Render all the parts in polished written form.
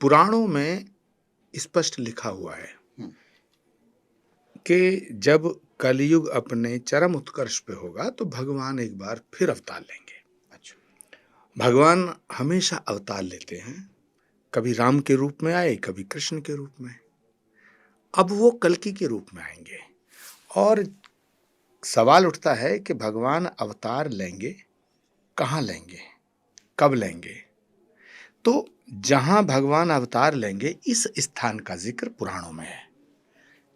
पुराणों में स्पष्ट लिखा हुआ है हुँ। कि जब कलयुग अपने चरम उत्कर्ष पे होगा तो भगवान एक बार फिर अवतार लेंगे। अच्छा। भगवान हमेशा अवतार लेते हैं, कभी राम के रूप में आए, कभी कृष्ण के रूप में। अब वो कल्कि के रूप में आएंगे और सवाल उठता है कि भगवान अवतार लेंगे, कहाँ लेंगे, कब लेंगे? तो जहां भगवान अवतार लेंगे इस स्थान का जिक्र पुराणों में है।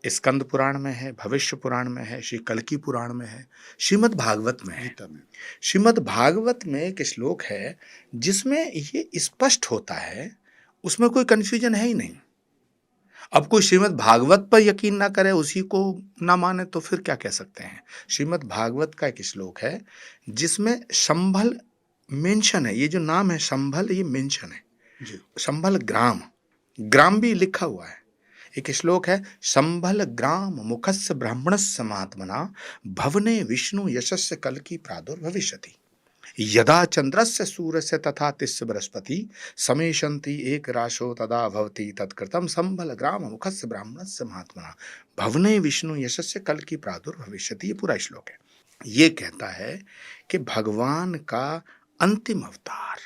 स्कंद पुराण में है, भविष्य पुराण में है, श्री कल्कि पुराण में है, श्रीमद् भागवत में है। गीता में। श्रीमद् भागवत में एक श्लोक है जिसमें ये स्पष्ट होता है, उसमें कोई कंफ्यूजन है ही नहीं। अब कोई श्रीमद् भागवत पर यकीन ना करे, उसी को ना माने तो फिर क्या कह सकते हैं। श्रीमद् भागवत का एक श्लोक है जिसमें संभल मेंशन है। ये जो नाम है संभल, ये मेंशन है। जी। संभल ग्राम, ग्राम भी लिखा हुआ है। एक श्लोक है, संभल ग्राम मुखस्य ब्राह्मणस्य महात्मना भवने विष्णु यशस्य कल्कि प्रादुर्भविष्यति यदा चंद्रस्य सूर्यस्य तथा तिस्य बृहस्पति समेशन्ति एक राशो तदा भवति तत्कृतं संभल ग्राम मुखस्य ब्राह्मणस्य महात्मना भवने विष्णु यशस्य कल्कि प्रादुर्भविष्यति। ये पूरा श्लोक है। ये कहता है कि भगवान का अंतिम अवतार,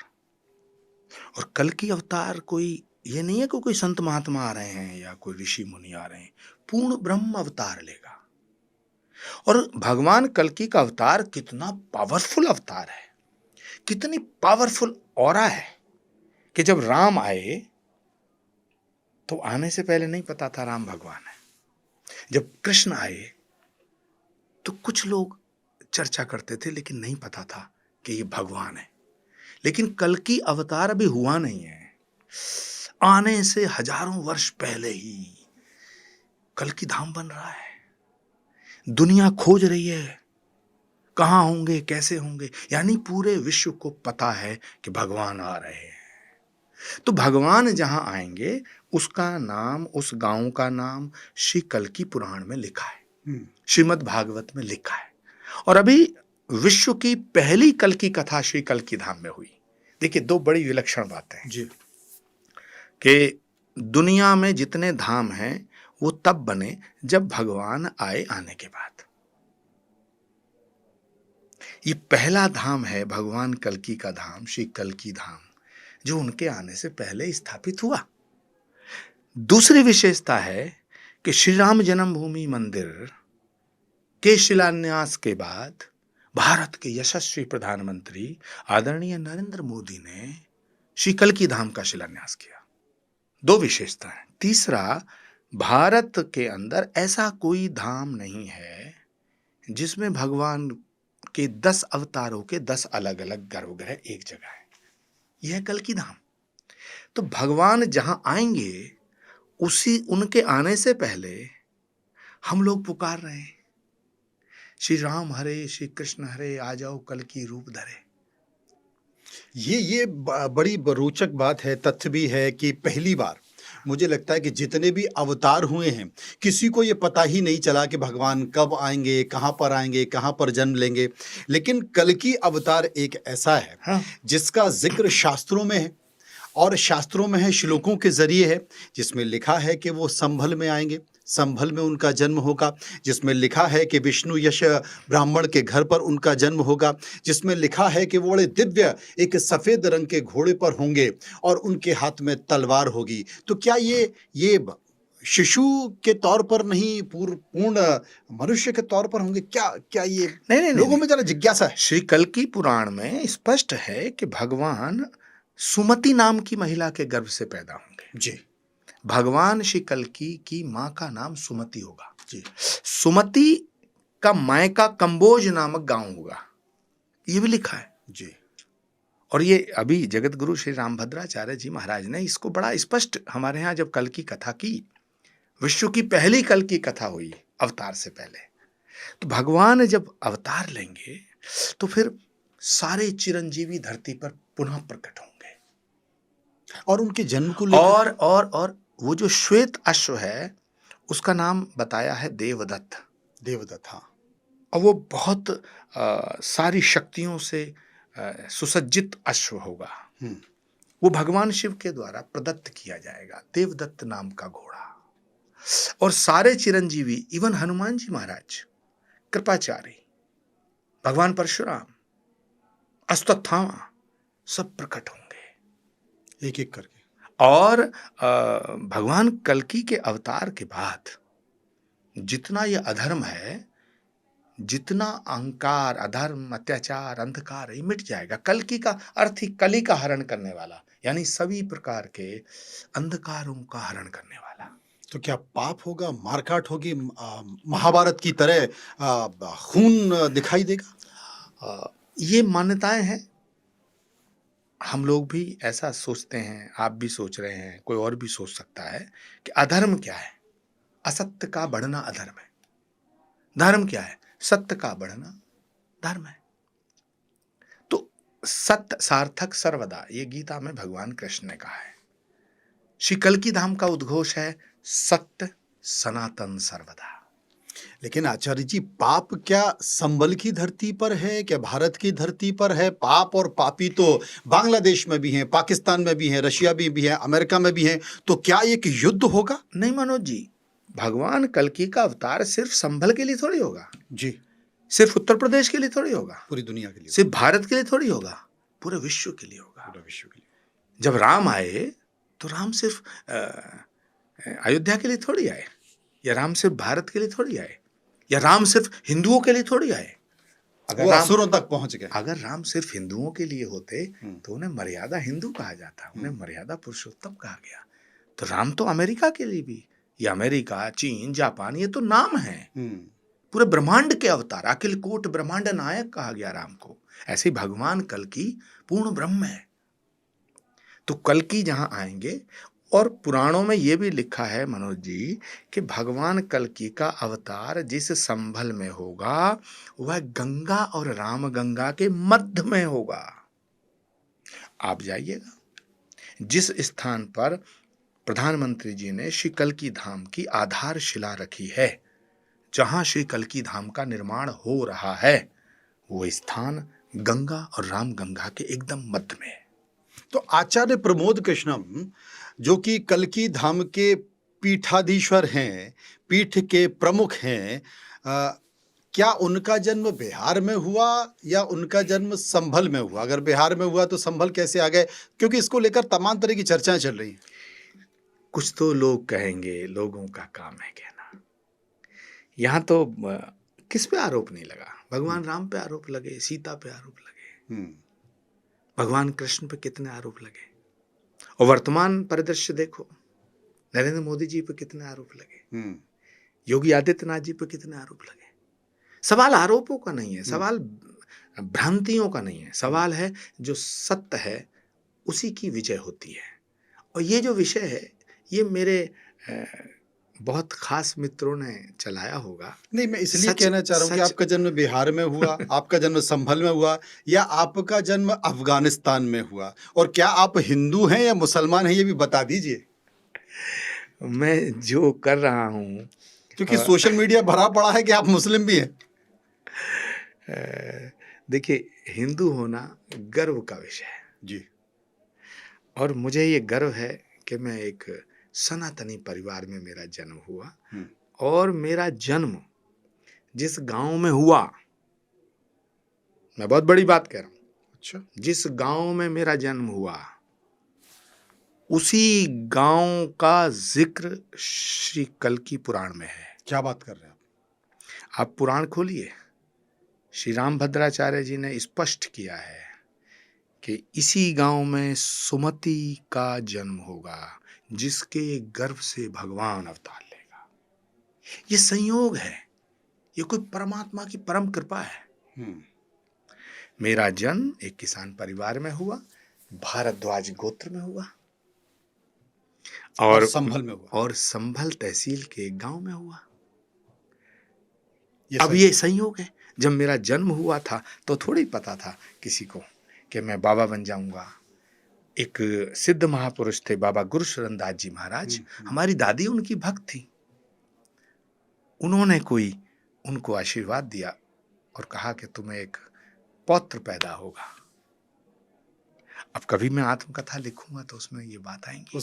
और कल्कि अवतार कोई ये नहीं है कि कोई संत महात्मा आ रहे हैं या कोई ऋषि मुनि आ रहे हैं, पूर्ण ब्रह्म अवतार लेगा। और भगवान कल्कि का अवतार कितना पावरफुल अवतार है, कितनी पावरफुल ऑरा है कि जब राम आए तो आने से पहले नहीं पता था राम भगवान है। जब कृष्ण आए तो कुछ लोग चर्चा करते थे लेकिन नहीं पता था कि ये भगवान है। लेकिन कल्कि अवतार अभी हुआ नहीं है, आने से हजारों वर्ष पहले ही कल्कि धाम बन रहा है। दुनिया खोज रही है कहां होंगे, कैसे होंगे, यानी पूरे विश्व को पता है कि भगवान आ रहे हैं। तो भगवान जहां आएंगे उसका नाम, उस गांव का नाम श्री कल्कि पुराण में लिखा है, श्रीमद् भागवत में लिखा है। और अभी विश्व की पहली कल्कि कथा श्री कल्कि धाम में हुई। देखिए, दो बड़ी विलक्षण बातें हैं जी। कि दुनिया में जितने धाम हैं वो तब बने जब भगवान आए आने के बाद। ये पहला धाम है भगवान कल्कि का धाम, श्री कल्कि धाम, जो उनके आने से पहले स्थापित हुआ। दूसरी विशेषता है कि श्री राम जन्मभूमि मंदिर के शिलान्यास के बाद भारत के यशस्वी प्रधानमंत्री आदरणीय नरेंद्र मोदी ने श्री कल्कि धाम का शिलान्यास किया। दो विशेषता है। तीसरा, भारत के अंदर ऐसा कोई धाम नहीं है जिसमें भगवान के 10 अवतारों के 10 अलग अलग गर्भगृह एक जगह है। यह है कल्कि धाम। तो भगवान जहां आएंगे उसी उनके आने से पहले हम लोग पुकार रहे हैं, श्री राम हरे, श्री कृष्ण हरे, आ जाओ कल्कि रूप धरे। ये बड़ी रोचक बात है, तथ्य भी है कि पहली बार मुझे लगता है कि जितने भी अवतार हुए हैं, किसी को ये पता ही नहीं चला कि भगवान कब आएंगे, कहाँ पर जन्म लेंगे। लेकिन कल्कि अवतार एक ऐसा है हाँ। जिसका जिक्र शास्त्रों में है, और शास्त्रों में है श्लोकों के जरिए है, जिसमें लिखा है कि वो संभल में आएंगे, संभल में उनका जन्म होगा। जिसमें लिखा है कि विष्णु यश ब्राह्मण के घर पर उनका जन्म होगा। जिसमें लिखा है कि वो बड़े दिव्य एक सफेद रंग के घोड़े पर होंगे और उनके हाथ में तलवार होगी। तो क्या ये शिशु के तौर पर नहीं, पूर्ण मनुष्य के तौर पर होंगे? क्या ये नहीं, लोगों में जरा जिज्ञासा है। श्री कल्कि पुराण में स्पष्ट है कि भगवान सुमति नाम की महिला के गर्भ से पैदा होंगे। जी। भगवान श्री कल्कि की मां का नाम सुमति होगा। जी। सुमति का मायका कंबोज नामक गांव होगा, ये भी लिखा है। जी। और ये अभी जगत गुरु श्री रामभद्राचार्य जी महाराज ने इसको बड़ा स्पष्ट, हमारे यहाँ जब कल्कि कथा की, विश्व की पहली कल्कि कथा हुई अवतार से पहले, तो भगवान जब अवतार लेंगे तो फिर सारे चिरंजीवी धरती पर पुनः प्रकट होंगे। और उनके जन्म को लेकर और वो जो श्वेत अश्व है उसका नाम बताया है देवदत्त। देवदत्त, हाँ। और वो बहुत सारी शक्तियों से सुसज्जित अश्व होगा। वो भगवान शिव के द्वारा प्रदत्त किया जाएगा, देवदत्त नाम का घोड़ा। और सारे चिरंजीवी, इवन हनुमान जी महाराज, कृपाचार्य, भगवान परशुराम, अश्वत्थामा, सब प्रकट होंगे एक एक करके। और भगवान कल्कि के अवतार के बाद जितना ये अधर्म है, जितना अहंकार, अधर्म, अत्याचार, अंधकार, ये मिट जाएगा। कल्कि का अर्थ ही कली का हरण करने वाला, यानी सभी प्रकार के अंधकारों का हरण करने वाला। तो क्या पाप होगा, मारकाट होगी, महाभारत की तरह खून दिखाई देगा? ये मान्यताएं हैं, हम लोग भी ऐसा सोचते हैं, आप भी सोच रहे हैं, कोई और भी सोच सकता है कि अधर्म क्या है। असत्य का बढ़ना अधर्म है। धर्म क्या है? सत्य का बढ़ना धर्म है। तो सत्य सार्थक सर्वदा, ये गीता में भगवान कृष्ण ने कहा है। श्री कल्कि धाम का उद्घोष है सत्य सनातन सर्वदा। लेकिन आचार्य जी, पाप क्या संबल की धरती पर है, क्या भारत की धरती पर है? पाप और पापी तो बांग्लादेश में भी हैं, पाकिस्तान में भी हैं, रशिया में भी है, अमेरिका में भी हैं। तो क्या एक युद्ध होगा? नहीं मनोज जी, भगवान कल्कि का अवतार सिर्फ संभल के लिए थोड़ी होगा, जी, सिर्फ उत्तर प्रदेश के लिए थोड़ी होगा, पूरी दुनिया के लिए, सिर्फ भारत के लिए थोड़ी होगा, पूरे विश्व के लिए होगा। पूरा विश्व के लिए। जब राम आए तो राम सिर्फ अयोध्या के लिए थोड़ी आए, या राम सिर्फ भारत के लिए थोड़ी आए, या राम सिर्फ हिंदुओं के लिए थोड़ी आए। वो असुरों तक पहुंच गए। अगर राम सिर्फ हिंदुओं के लिए होते तो उन्हें मर्यादा हिंदू कहा जाता, उन्हें मर्यादा पुरुषोत्तम कहा गया। तो राम तो अमेरिका के लिए भी, ये अमेरिका, चीन, जापान, ये तो नाम है। पूरे ब्रह्मांड के अवतार, अखिल कोट ब्रह्मांड नायक कहा गया राम को। ऐसे भगवान कल्कि पूर्ण ब्रह्म है। तो कल्कि जहां आएंगे, और पुराणों में यह भी लिखा है मनोज जी कि भगवान कल्कि का अवतार जिस संभल में होगा वह गंगा और राम गंगा के मध्य में होगा। आप जाइएगा, जिस स्थान पर प्रधानमंत्री जी ने श्री कल्कि धाम की आधारशिला रखी है, जहां श्री कल्कि धाम का निर्माण हो रहा है, वो स्थान गंगा और राम गंगा के एकदम मध्य में है। तो आचार्य प्रमोद कृष्णम, जो कि कल्कि धाम के पीठाधीश्वर हैं, पीठ के प्रमुख हैं, क्या उनका जन्म बिहार में हुआ या उनका जन्म संभल में हुआ? अगर बिहार में हुआ तो संभल कैसे आ गए? क्योंकि इसको लेकर तमाम तरह की चर्चाएं चल रही हैं। कुछ तो लोग कहेंगे, लोगों का काम है कहना। यहाँ तो किस पे आरोप नहीं लगा? भगवान राम पे आरोप लगे, सीता पे आरोप लगे, भगवान कृष्ण पे कितने आरोप लगे। और वर्तमान परिदृश्य देखो, नरेंद्र मोदी जी पे कितने आरोप लगे, योगी आदित्यनाथ जी पे कितने आरोप लगे। सवाल आरोपों का नहीं है, सवाल भ्रांतियों का नहीं है, सवाल है जो सत्य है उसी की विजय होती है। और ये जो विषय है, ये मेरे बहुत खास मित्रों ने चलाया होगा। नहीं, मैं इसलिए कहना चाह रहा हूँ कि आपका जन्म बिहार में हुआ, आपका जन्म संभल में हुआ, या आपका जन्म अफगानिस्तान में हुआ, और क्या आप हिंदू हैं या मुसलमान हैं, ये भी बता दीजिए। मैं जो कर रहा हूँ, क्योंकि सोशल मीडिया भरा पड़ा है कि आप मुस्लिम भी हैं। देखिए, हिंदू होना गर्व का विषय है जी, और मुझे ये गर्व है कि मैं एक सनातनी परिवार में मेरा जन्म हुआ, और मेरा जन्म जिस गांव में हुआ, मैं बहुत बड़ी बात कह रहा हूं, अच्छा, जिस गांव में मेरा जन्म हुआ उसी गांव का जिक्र श्री कल्कि पुराण में है। क्या बात कर रहे हैं आप पुराण खोलिए, श्री रामभद्राचार्य जी ने स्पष्ट किया है कि इसी गांव में सुमति का जन्म होगा, जिसके गर्भ से भगवान अवतार लेगा। ये संयोग है, ये कोई परमात्मा की परम कृपा है। मेरा जन्म एक किसान परिवार में हुआ, भारद्वाज गोत्र में हुआ, और संभल में हुआ, और संभल तहसील के एक गांव में हुआ। अब ये संयोग है। जब मेरा जन्म हुआ था तो थोड़ी पता था किसी को कि मैं बाबा बन जाऊंगा। एक सिद्ध महापुरुष थे बाबा गुरुशरण दास जी महाराज, हमारी दादी उनकी भक्त थी। उन्होंने कोई उनको आशीर्वाद दिया और कहा कि तुम्हें एक पौत्र पैदा होगा। अब कभी मैं आत्मकथा लिखूंगा तो उसमें ये बात आएंगी।